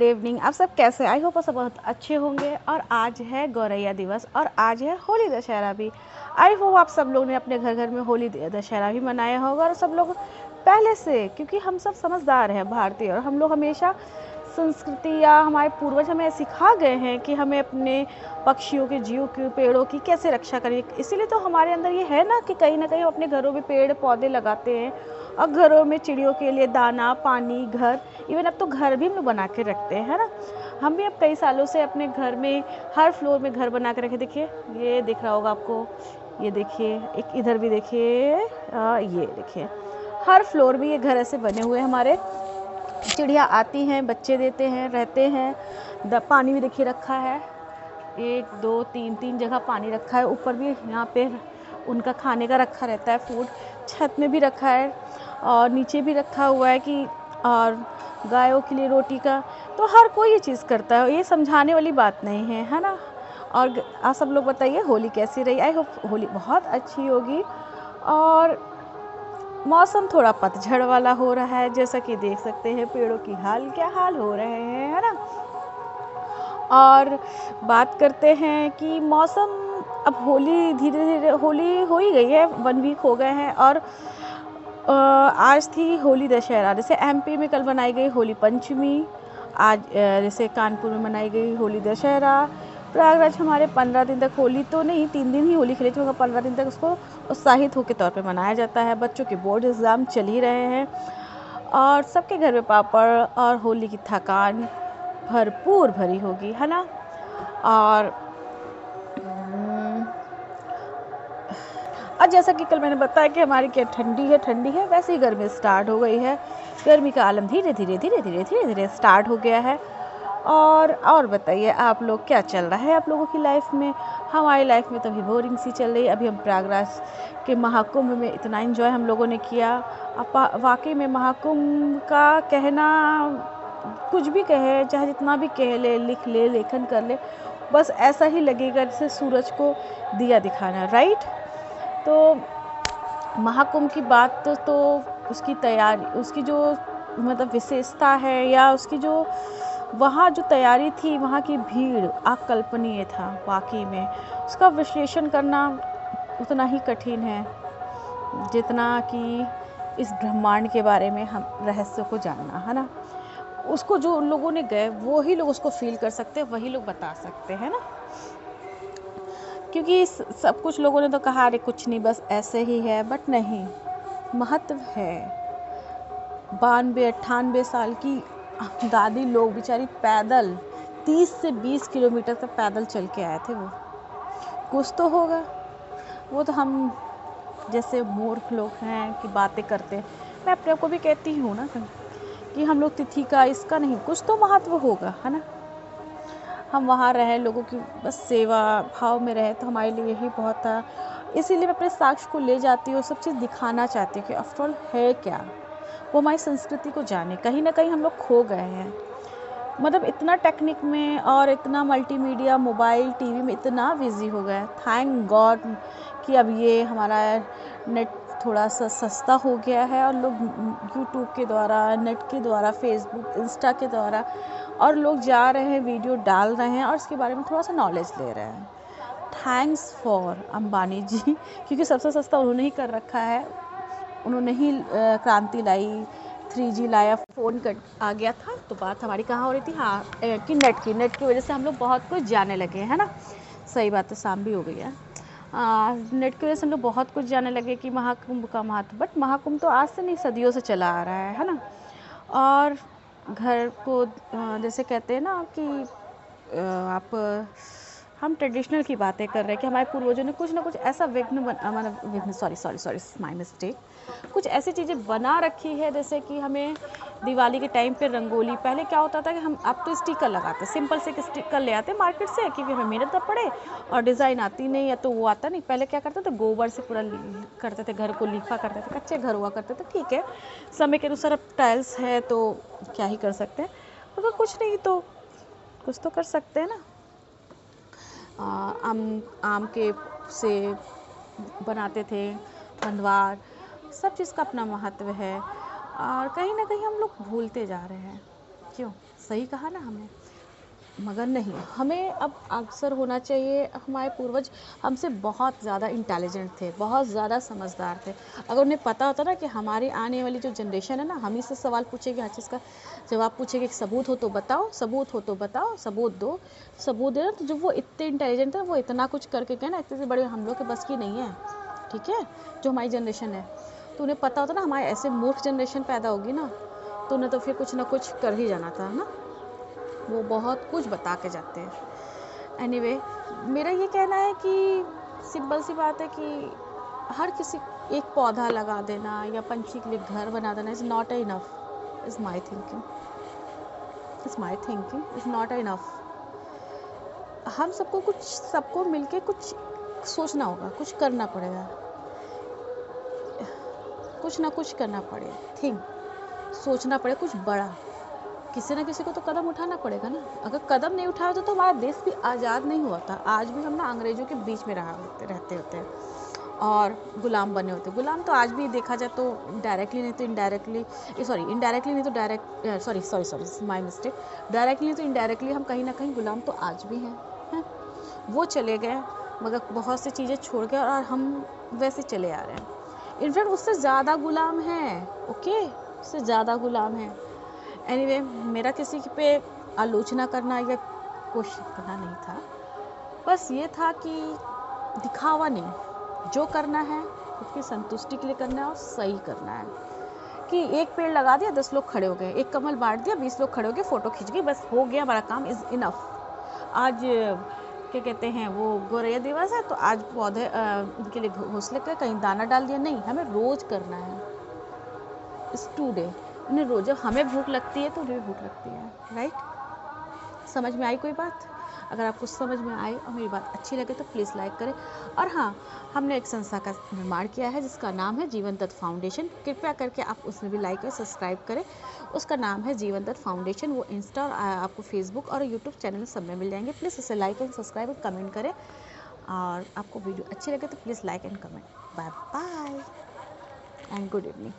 Good evening. आप सब कैसे? आई होप आप सब बहुत अच्छे होंगे। और आज है गौरैया दिवस और आज है होली दशहरा भी। आई होप आप सब लोग ने अपने घर घर में होली दशहरा भी मनाया होगा। और सब लोग पहले से, क्योंकि हम सब समझदार हैं भारतीय, और हम लोग हमेशा संस्कृति या हमारे पूर्वज हमें सिखा गए हैं कि हमें अपने पक्षियों के, जीव के, पेड़ों की कैसे रक्षा करें। इसीलिए तो हमारे अंदर ये है ना कि कहीं ना कहीं अपने घरों में पेड़ पौधे लगाते हैं और घरों में चिड़ियों के लिए दाना, पानी, घर, इवन अब तो घर भी हम लोग बना के रखते हैं, है ना। हम भी अब कई सालों से अपने घर में हर फ्लोर में घर बना के रखे। देखिए, ये दिख रहा होगा आपको, ये देखिए, एक इधर भी देखिए, ये देखिए, हर फ्लोर में ये घर ऐसे बने हुए हमारे। चिड़िया आती हैं, बच्चे देते हैं, रहते हैं। पानी भी देखिए रखा है, 1 2 3 3 जगह पानी रखा है। ऊपर भी यहाँ पे उनका खाने का रखा रहता है फूड। छत में भी रखा है और नीचे भी रखा हुआ है कि और गायों के लिए रोटी का। तो हर कोई ये चीज़ करता है, ये समझाने वाली बात नहीं है ना। और आप सब लोग बताइए होली कैसी रही? आई होप होली बहुत अच्छी होगी। और मौसम थोड़ा पतझड़ वाला हो रहा है, जैसा कि देख सकते हैं पेड़ों की हाल क्या हाल हो रहे हैं, है ना। और बात करते हैं कि मौसम, अब होली धीरे धीरे, होली हो ही गई है, 1 वीक हो गए हैं। और आज थी होली दशहरा। जैसे एमपी में कल मनाई गई होली पंचमी, आज जैसे कानपुर में मनाई गई होली दशहरा। प्रयागराज हमारे 15 दिन तक, होली तो नहीं 3 दिन ही होली खेली थी, मगर 15 दिन तक उसको उत्साहित हो के तौर पे मनाया जाता है। बच्चों के बोर्ड एग्ज़ाम चल ही रहे हैं और सबके घर में पापड़ और होली की थकान भरपूर भरी होगी, है ना। और जैसा कि कल मैंने बताया कि हमारी क्या ठंडी है, वैसे ही गर्मी स्टार्ट हो गई है। गर्मी का आलम धीरे धीरे स्टार्ट हो गया है। और बताइए आप लोग, क्या चल रहा है आप लोगों की लाइफ में? हमारी लाइफ में तो अभी बोरिंग सी चल रही है। अभी हम प्रयागराज के महाकुंभ में इतना एंजॉय हम लोगों ने किया। वाकई में महाकुंभ का कहना, कुछ भी कहे, चाहे जितना भी कह ले, लिख ले, लेखन कर ले, बस ऐसा ही लगेगा जैसे सूरज को दिया दिखाना, राइट। तो महाकुंभ की बात तो उसकी तैयारी, उसकी जो मतलब विशेषता है, या उसकी जो वहाँ जो तैयारी थी, वहाँ की भीड़ अकल्पनीय था वाकई में। उसका विश्लेषण करना उतना ही कठिन है जितना कि इस ब्रह्मांड के बारे में हम रहस्यों को जानना, है ना। उसको जो लोगों ने गए, वो ही लोग उसको फील कर सकते हैं, वही लोग बता सकते हैं ना। क्योंकि सब कुछ लोगों ने तो कहा अरे कुछ नहीं, बस ऐसे ही है, बट नहीं, महत्व है। 92-98 साल की दादी लोग बेचारी पैदल 30 से 20 किलोमीटर तक पैदल चल के आए थे। वो कुछ तो होगा। वो तो हम जैसे मूर्ख लोग हैं कि बातें करते हैं। मैं अपने आप को भी कहती हूँ ना कि हम लोग तिथि का, इसका नहीं, कुछ तो महत्व होगा, है ना। हम वहाँ रहे, लोगों की बस सेवा भाव में रहे, तो हमारे लिए यही बहुत था। इसीलिए मैं अपने साक्ष्य को ले जाती हूँ, सब चीज़ दिखाना चाहती हूँ कि आफ्टर ऑल है क्या, वो हमारी संस्कृति को जाने। कहीं ना कहीं हम लोग खो गए हैं, मतलब इतना टेक्निक में और इतना मल्टीमीडिया, मोबाइल, टीवी में इतना बिजी हो गए। थैंक गॉड कि अब ये हमारा नेट थोड़ा सा सस्ता हो गया है और लोग यूट्यूब के द्वारा, नेट के द्वारा, फेसबुक, इंस्टा के द्वारा, और लोग जा रहे हैं, वीडियो डाल रहे हैं और इसके बारे में थोड़ा सा नॉलेज ले रहे हैं। थैंक्स फॉर अंबानी जी, क्योंकि सबसे सस्ता उन्होंने ही कर रखा है। उन्होंने ही क्रांति लाई, 3G लाया, फ़ोन कट आ गया था। तो बात हमारी कहाँ हो रही थी? हाँ, कि नेट की वजह से हम लोग बहुत कुछ जाने लगे, है ना। सही बात है, शाम भी हो गई है। नेट की वजह से हम लोग बहुत कुछ जाने लगे कि महाकुंभ का महत्व। बट महाकुंभ तो आज से नहीं, सदियों से चला आ रहा है ना। और घर को जैसे कहते हैं ना कि आप, हम ट्रेडिशनल की बातें कर रहे हैं कि हमारे पूर्वजों ने कुछ ना कुछ ऐसा सॉरी माय मिस्टेक, कुछ ऐसी चीज़ें बना रखी है। जैसे कि हमें दिवाली के टाइम पे रंगोली, पहले क्या होता था कि हम, अब तो स्टिकर लगाते, सिंपल से स्टिकर ले आते मार्केट से, क्योंकि हमें मेहनत ना पड़े और डिज़ाइन आती नहीं है तो वो आता नहीं। पहले क्या करते थे, गोबर से पूरा करते थे, घर को लीपा करते थे, कच्चे घर हुआ करते थे। ठीक है, समय के अनुसार अब टाइल्स है तो क्या ही कर सकते हैं, अगर कुछ नहीं तो कुछ तो कर सकते हैं ना। आम के से बनाते थे बंधवार, सब चीज़ का अपना महत्व है। और कहीं ना कहीं हम लोग भूलते जा रहे हैं। क्यों? सही कहा ना हमने? मगर नहीं, हमें अब अक्सर होना चाहिए, हमारे पूर्वज हमसे बहुत ज़्यादा इंटेलिजेंट थे, बहुत ज़्यादा समझदार थे। अगर उन्हें पता होता ना कि हमारी आने वाली जो जनरेशन है ना, हम ही से सवाल पूछेगी, हर चीज़ का जवाब पूछेगी, सबूत हो तो बताओ, सबूत हो तो बताओ, सबूत दो, सबूत देना, तो जो वो इतने इंटेलिजेंट है, वो इतना कुछ करके गए ना, इतने बड़े हम लोग के बस की नहीं है, ठीक है, जो हमारी जनरेशन है। तो उन्हें पता होता ना हमारे ऐसे मूर्ख जनरेशन पैदा होगी ना, तो उन्हें तो फिर कुछ ना कुछ कर ही जाना था ना। वो बहुत कुछ बता के जाते हैं। एनीवे, मेरा ये कहना है कि सिंपल सी बात है कि हर किसी एक पौधा लगा देना या पंछी के लिए घर बना देना is not enough, is my thinking, is not enough. हम सबको मिलके कुछ सोचना होगा, कुछ करना पड़ेगा, कुछ ना कुछ करना पड़े, सोचना पड़े कुछ बड़ा, किसी ना किसी को तो कदम उठाना पड़ेगा ना। अगर कदम नहीं उठाया तो हमारा देश भी आज़ाद नहीं हुआ था। आज भी हम ना अंग्रेज़ों के बीच में रहते होते हैं और गुलाम बने होते हैं। गुलाम तो आज भी देखा जाए तो डायरेक्टली नहीं तो इनडायरेक्टली, इनडायरेक्टली नहीं तो direct, sorry my mistake, directly नहीं तो इनडायरेक्टली हम कहीं ना कहीं गुलाम तो आज भी हैं। वो चले गए मगर बहुत सी चीज़ें छोड़ गए और हम वैसे चले आ रहे हैं। इनफैक्ट उससे ज़्यादा गुलाम हैं, ओके, उससे ज़्यादा गुलाम हैं। एनीवे, मेरा किसी पे आलोचना करना या कोशिश करना नहीं था, बस ये था कि दिखावा नहीं, जो करना है उसकी संतुष्टि के लिए करना है और सही करना है। कि एक पेड़ लगा दिया 10 लोग खड़े हो गए, एक कमल बांट दिया 20 लोग खड़े हो गए, फ़ोटो खींच गई, बस हो गया, हमारा काम इज़ इनफ। आज क्या कहते हैं वो गोरैया दिवस है तो आज पौधे उनके लिए घोंसले का कहीं दाना डाल दिया, नहीं, हमें रोज़ करना है, इस टू डे, उन्हें रोज़, जब हमें भूख लगती है तो उन्हें भी भूख लगती है, राइट। समझ में आई कोई बात? अगर आपको समझ में आई और मेरी बात अच्छी लगे तो प्लीज़ लाइक करें। और हाँ, हमने एक संस्था का निर्माण किया है जिसका नाम है जीवन दत्त फाउंडेशन, कृपया करके आप उसमें भी लाइक और सब्सक्राइब करें। उसका नाम है जीवन दत्त फाउंडेशन, वो इंस्टा और आपको फेसबुक और यूट्यूब चैनल सब में मिल जाएंगे। प्लीज़ उसे लाइक एंड सब्सक्राइब और कमेंट करें, और आपको वीडियो अच्छी लगे तो please like and comment. Bye bye and good evening.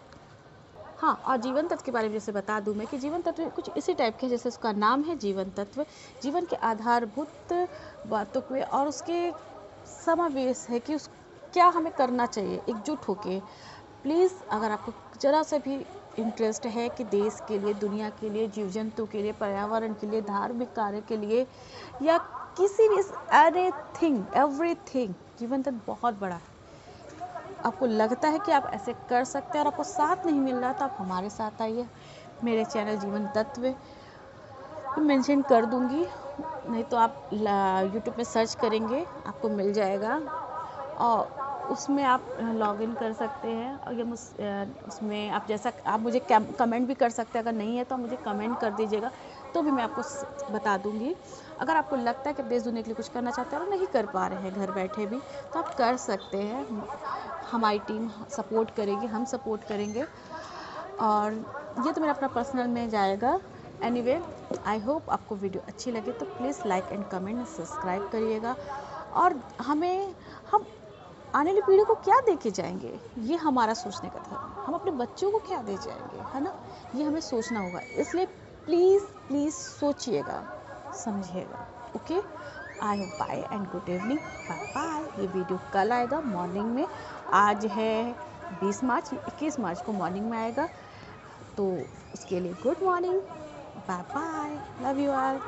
हाँ, और जीवन तत्व के बारे में जैसे बता दूं मैं कि जीवन तत्व कुछ इसी टाइप के, जैसे उसका नाम है जीवन तत्व, जीवन के आधारभूत बातों को और उसके समावेश है कि उस क्या हमें करना चाहिए एकजुट होके। प्लीज़, अगर आपको ज़रा सा भी इंटरेस्ट है कि देश के लिए, दुनिया के लिए, जीव जंतु के लिए, पर्यावरण के लिए, धार्मिक कार्य के लिए या किसी भी एवरीथिंग, जीवन तत्व बहुत बड़ा है। आपको लगता है कि आप ऐसे कर सकते हैं और आपको साथ नहीं मिल रहा तो आप हमारे साथ आइए। मेरे चैनल जीवन तत्व मेंशन कर दूंगी, नहीं तो आप यूट्यूब में सर्च करेंगे आपको मिल जाएगा और उसमें आप लॉगिन कर सकते हैं। और ये उसमें आप जैसा आप मुझे कमेंट भी कर सकते हैं, अगर नहीं है तो मुझे कमेंट कर दीजिएगा तो भी मैं आपको बता दूंगी। अगर आपको लगता है कि देश दुनिया के लिए कुछ करना चाहते हैं और नहीं कर पा रहे हैं घर बैठे भी, तो आप कर सकते हैं। हमारी टीम सपोर्ट करेगी, हम सपोर्ट करेंगे, और ये तो मेरा अपना पर्सनल में जाएगा। एनीवे, आई होप आपको वीडियो अच्छी लगे तो please like and comment subscribe करिएगा। और हम आने वाली पीढ़ी को क्या दे के जाएंगे, ये हमारा सोचने का था। हम अपने बच्चों को क्या दे जाएंगे, है ना, ये हमें सोचना होगा। इसलिए प्लीज़ सोचिएगा, समझिएगा, okay. I hope bye and good evening, bye bye. ये वीडियो कल आएगा मॉर्निंग में, आज है 20 मार्च, 21 मार्च को मॉर्निंग में आएगा, तो उसके लिए good morning, bye bye, love you all.